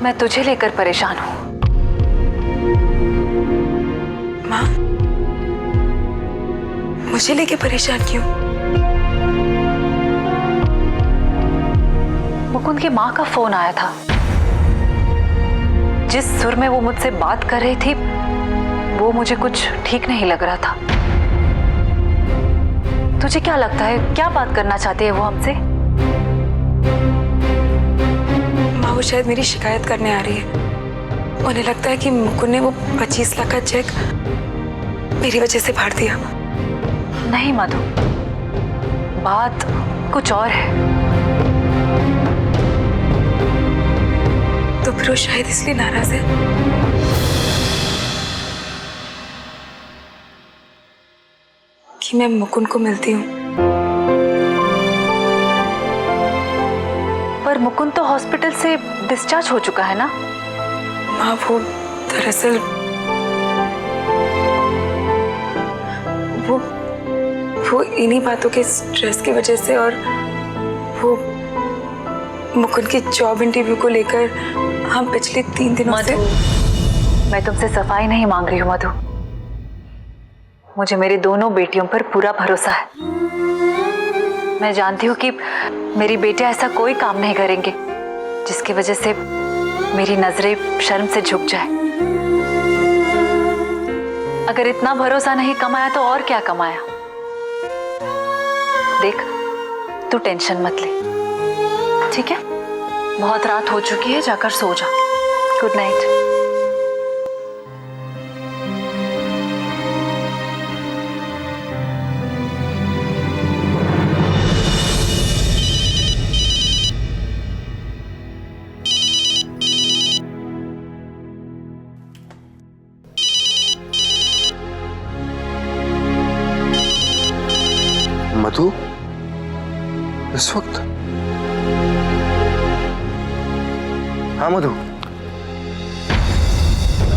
मैं तुझे लेकर परेशान हूँ। माँ, मुझे लेके परेशान क्यों? मुकुंद की माँ का फोन आया था। जिस सुर में वो मुझसे बात कर रही थी वो मुझे कुछ ठीक नहीं लग रहा था। तुझे क्या लगता है, क्या बात करना चाहते हैं वो हमसे? माँ, वो शायद मेरी शिकायत करने आ रही है। उन्हें लगता है कि मुकुंद ने वो 25 लाख का चेक मेरी वजह से फाड़ दिया। नहीं मधु, बात कुछ और है। तो फिर वो शायद इसलिए नाराज है। कि मैं मुकुंद को मिलती हूँ। पर मुकुंद तो हॉस्पिटल से डिस्चार्ज हो चुका है ना? माँ, वो दरअसल वो इन्हीं बातों के स्ट्रेस की वजह से और वो मुकुंद की जॉब इंटरव्यू को लेकर हम पिछले 3 दिनों से। मैं तुमसे सफाई नहीं मांग रही हूँ मधु। मुझे मेरी दोनों बेटियों पर पूरा भरोसा है। मैं जानती हूँ कि मेरी बेटियां ऐसा कोई काम नहीं करेंगे जिसकी वजह से मेरी नजरें शर्म से झुक जाए। अगर इतना भरोसा नहीं कमाया तो और क्या कमाया? देख, तू टेंशन मत ले, ठीक है? बहुत रात हो चुकी है, जाकर सो जा। Good night. मधु, इस वक्त? हाँ मधु,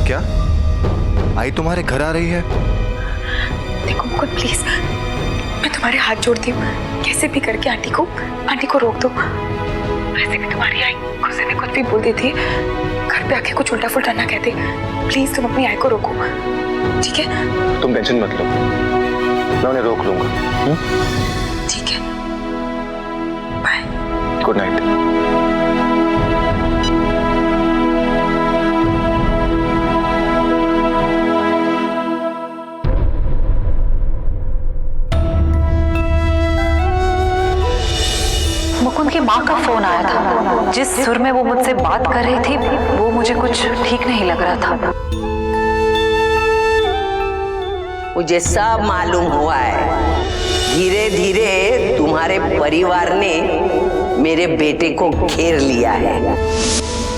क्या आई तुम्हारे घर आ रही है? देखो मुकुंद, प्लीज, मैं तुम्हारे हाथ जोड़ती हूँ, कैसे भी करके आंटी को रोक दो। वैसे भी तुम्हारी आई गुस्से में कुछ भी बोल देती है, घर पे आके कुछ उल्टा फुल्टा ना कहते। प्लीज तुम अपनी आई को रोको, ठीक है? तुम टेंशन मत लो, मैं उन्हें रोक लूंगा। ठीक है, बाय। Good night. मुकुंद की माँ का फोन आया था। जिस सुर में वो मुझसे बात कर रही थी वो मुझे कुछ ठीक नहीं लग रहा था। मुझे सब मालूम हुआ है। धीरे धीरे तुम्हारे परिवार ने मेरे बेटे को घेर लिया है,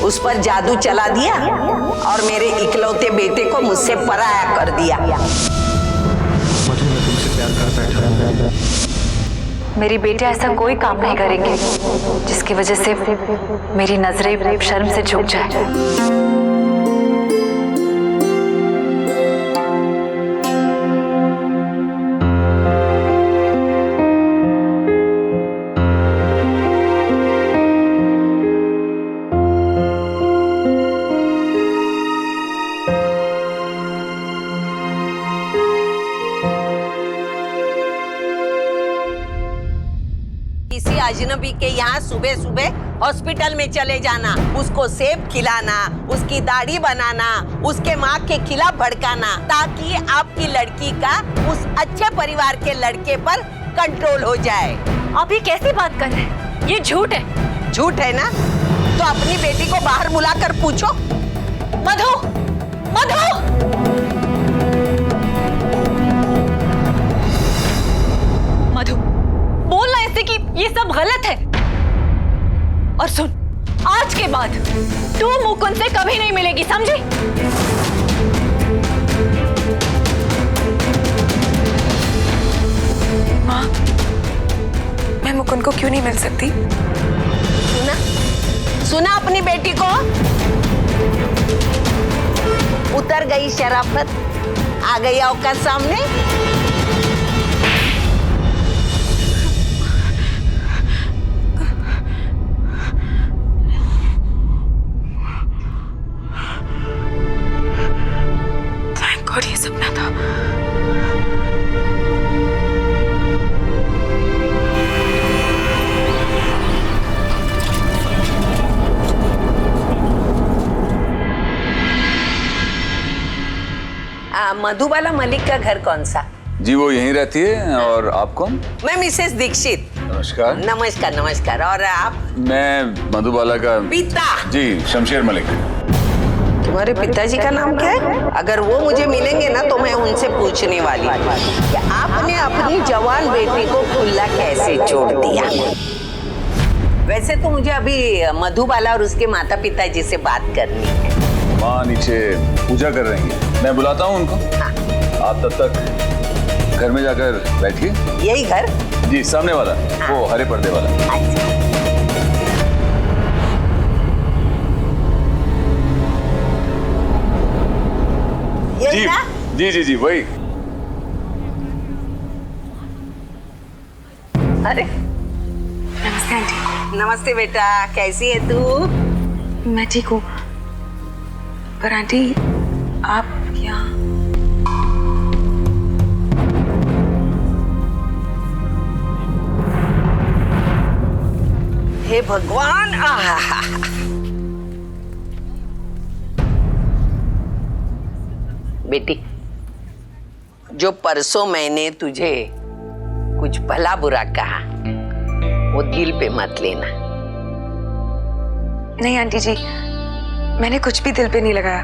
उस पर जादू चला दिया और मेरे इकलौते बेटे को मुझसे पराया कर दिया। मधु, मैं तुमसे प्यार कर बैठा हूं। मेरी बेटियां ऐसा कोई काम नहीं करेंगे जिसकी वजह से मेरी नजरें शर्म से झुक जाए। किसी अजनबी के यहाँ सुबह सुबह हॉस्पिटल में चले जाना, उसको सेब खिलाना, उसकी दाढ़ी बनाना, उसके माँ के खिलाफ भड़काना, ताकि आपकी लड़की का उस अच्छे परिवार के लड़के पर कंट्रोल हो जाए। आप ये कैसी बात कर रहे हैं? ये झूठ है। झूठ है ना? तो अपनी बेटी को बाहर बुलाकर पूछो। मधु, मधु! मधु, बोलना ऐसे कि ये सब गलत है। और सुन, आज के बाद तू मुकुंद से कभी नहीं मिलेगी, समझी? माँ, मैं मुकुंद को क्यों नहीं मिल सकती? सुना अपनी बेटी को? उतर गई शराफत, आ गई औकात सामने। गॉड, ये सपना था। मधुबाला मलिक का घर कौन सा? जी वो यहीं रहती है। और आप कौन? मैं मिसेस दीक्षित। नमस्कार। नमस्कार नमस्कार। और आप? मैं मधुबाला का पिता। जी शमशेर मलिक। तुम्हारे पिताजी का नाम क्या है? अगर वो मुझे मिलेंगे ना तो मैं उनसे पूछने वाली कि आपने अपनी जवान बेटी को खुला कैसे छोड़ दिया। वैसे तो मुझे अभी मधुबाला और उसके माता पिताजी से बात करनी है। माँ नीचे पूजा कर रही है, मैं बुलाता हूँ उनको। हाँ। आप तब तक घर में जाकर बैठिए। यही घर? जी सामने वाला। हाँ। वो हरे पर्दे वाला। अच्छा। यही जी ना? जी जी जी वही। अरे नमस्ते आंटी। नमस्ते बेटा, कैसी है तू? मैं ठीक हूँ, पर आंटी आप यहाँ? हे भगवान। आहा। बेटी, जो परसों मैंने तुझे कुछ भला बुरा कहा वो दिल पे मत लेना। नहीं आंटी जी, मैंने कुछ भी दिल पे नहीं लगाया।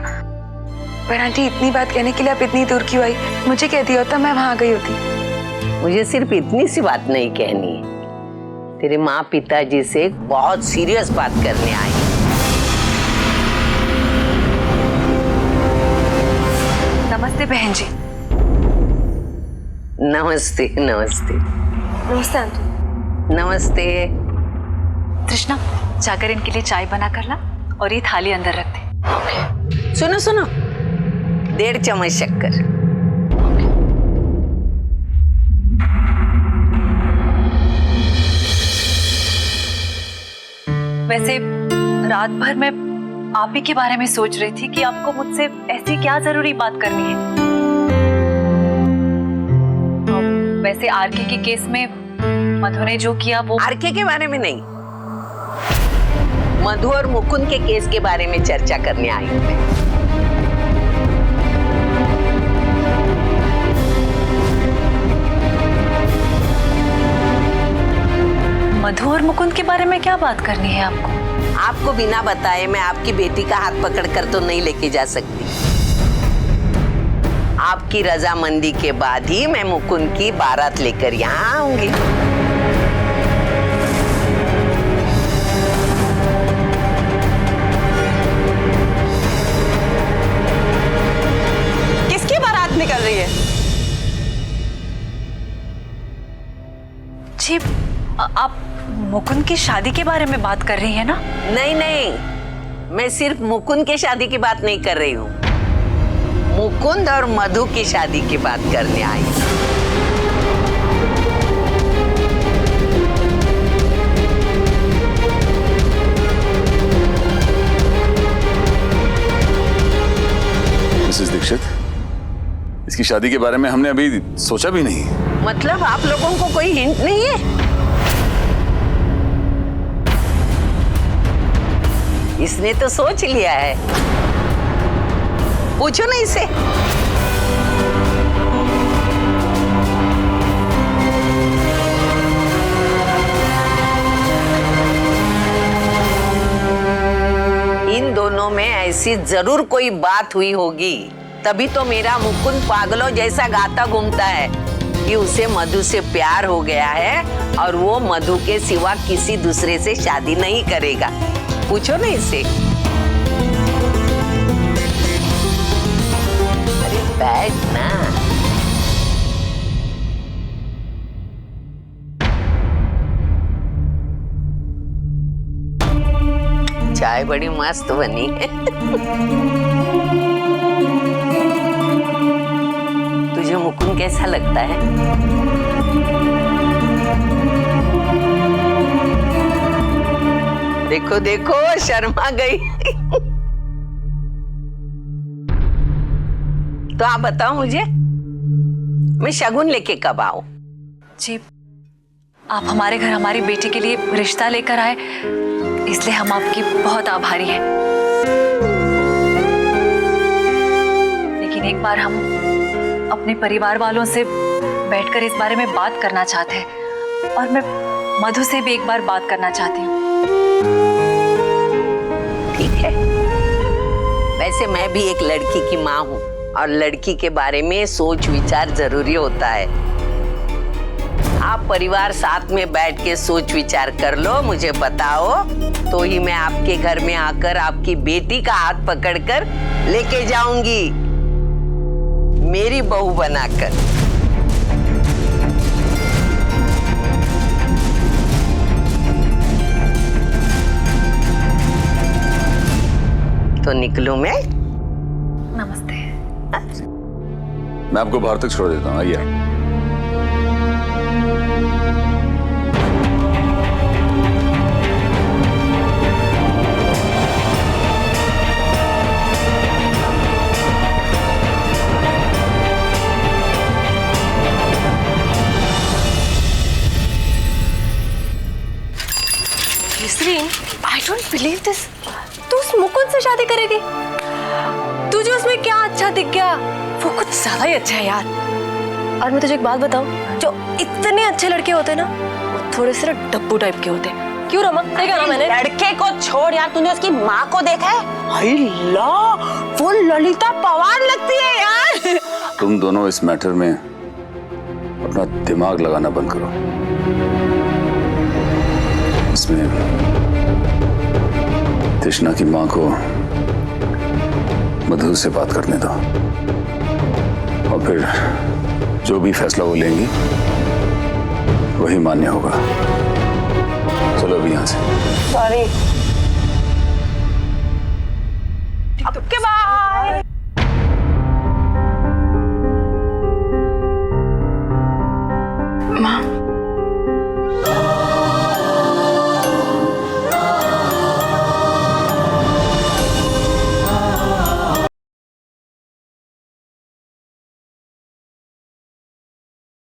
पर आंटी इतनी बात कहने के लिए आप इतनी दूर क्यों आई? मुझे कह दिया होता मैं वहां गई होती। मुझे सिर्फ इतनी सी बात नहीं कहनी है, तेरे माँ पिताजी से एक बहुत सीरियस बात करने आई। नमस्ते बहन जी। नमस्ते नमस्ते। नमस्ते आंटी। नमस्ते। तृष्णा, जाकर इनके लिए चाय बना कर ला और ये थाली अंदर रख दे। सुनो सुनो, 1.5 चम्मच शक्कर। वैसे रात भर मैं आप ही के बारे में सोच रही थी कि आपको मुझसे ऐसी क्या जरूरी बात करनी है। वैसे आरके के केस में मधु ने जो किया वो आरके के बारे में नहीं, मधु और मुकुंद के केस के बारे में चर्चा करने आई हूं मैं। मधु और मुकुंद के बारे में क्या बात करनी है आपको? आपको बिना बताए मैं आपकी बेटी का हाथ पकड़कर तो नहीं लेके जा सकती। आपकी रजामंदी के बाद ही मैं मुकुंद की बारात लेकर यहाँ आऊंगी। किसकी बारात निकल रही है? जी आप मुकुंद की शादी के बारे में बात कर रही है ना? नहीं नहीं, मैं सिर्फ मुकुंद की शादी की बात नहीं कर रही हूँ, मुकुंद और मधु की शादी की बात करने आई हूँ। मिसेस दीक्षित, इसकी शादी के बारे में हमने अभी सोचा भी नहीं। मतलब आप लोगों को कोई हिंट नहीं है? इसने तो सोच लिया है, पूछो ना इसे। इन दोनों में ऐसी जरूर कोई बात हुई होगी, तभी तो मेरा मुकुंद पागलों जैसा गाता घूमता है कि उसे मधु से प्यार हो गया है और वो मधु के सिवा किसी दूसरे से शादी नहीं करेगा। पूछो ना इसे। अरे बैठ ना। चाय बड़ी मस्त बनी है। तुझे मुकुंद कैसा लगता है? देखो देखो, शर्मा गई। तो आप बताओ मुझे, मैं शगुन लेके कब आऊं? जी, आप हमारे घर हमारी बेटी के लिए रिश्ता लेकर आए, इसलिए हम आपकी बहुत आभारी हैं। लेकिन एक बार हम अपने परिवार वालों से बैठकर इस बारे में बात करना चाहते हैं, और मैं मधु से भी एक बार बात करना चाहती हूँ। ठीक है, वैसे मैं भी एक लड़की की माँ हूँ और लड़की के बारे में सोच विचार जरूरी होता है। आप परिवार साथ में बैठ के सोच विचार कर लो, मुझे बताओ, तो ही मैं आपके घर में आकर आपकी बेटी का हाथ पकड़कर लेके जाऊंगी, मेरी बहू बनाकर। तो निकलूं मैं? नमस्ते। मैं आपको बाहर तक छोड़ देता हूँ, आइए। I don't believe this. तू उस मुकुंद से शादी करेगी? तुझे उसमें क्या अच्छा दिख गया? वो कुछ ज्यादा ही अच्छा है यार। और मैं तुझे एक बात बताऊं, जो इतने अच्छे लड़के होते हैं ना, वो थोड़े से डब्बू टाइप के होते हैं। क्यों रमा? देखा ना मैंने? लड़के को छोड़ यार, तूने उसकी माँ को देखा है? हाय ला, वो ललिता पवार लगती है यार। तुम दोनों इस मैटर में अपना दिमाग लगाना बंद करो। इसमें तृष्णा की माँ को मधु से बात करने दो, और फिर जो भी फैसला वो लेंगी वही मान्य होगा। चलो अभी यहाँ से। सॉरी।